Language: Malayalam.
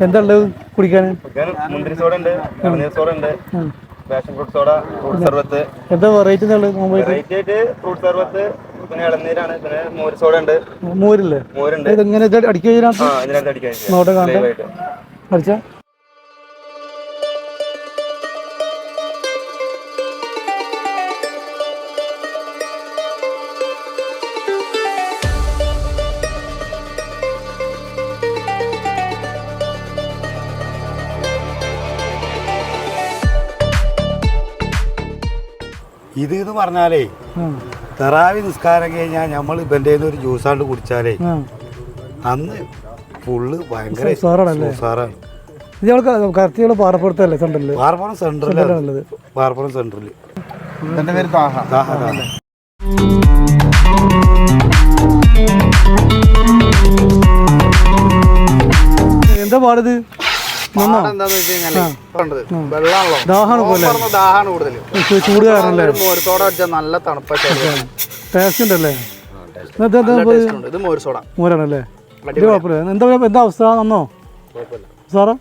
എന്താ ഉള്ളത് കുടിക്കാൻ? മുന്തിരി സോഡ ഉണ്ട്, ഇളനീർ സോഡ ഉണ്ട്, പാഷൻ ഫ്രൂട്ട് സോഡ, ഫ്രൂട്ട് സർബത്ത്. എന്താ വെറൈറ്റി വെറൈറ്റി ആയിട്ട് ഫ്രൂട്ട് സർബത്ത്, പിന്നെ ഇളനീരാണ്, പിന്നെ മോര് സോഡ ഉണ്ട്. മോരില്ലേ? മോരുണ്ട്. ഇതെങ്ങനെ അടിക്കാൻ ഇതിനകത്ത് അടിക്കാൻ അടിച്ചാ ഇത് എന്ന് പറഞ്ഞാലേ തറാവി നിസ്കാരം കഴിഞ്ഞാൽ നമ്മൾ ഇവൻ്റെ ഒരു ജ്യൂസാണ്ട് കുടിച്ചാലേ അന്ന് ഫുള്ള് ഭയങ്കര ഉസാറാണ്. കറക്റ്റ് പാറപ്പുറത്തല്ലേ സെന്ററില്? പാറപ്പുറം സെന്ററിലുള്ളത്. പാറപ്പുറം സെന്ററിൽ. എന്റെ പേര് താഹ. എന്താ പാടത്? ചൂട് കാരണല്ലേ? നല്ല തണുപ്പ ടേസ്റ്റ് ഉണ്ടല്ലേ? മോരാണല്ലേ? എന്താ അവസ്ഥ? നന്നോ സാറാ?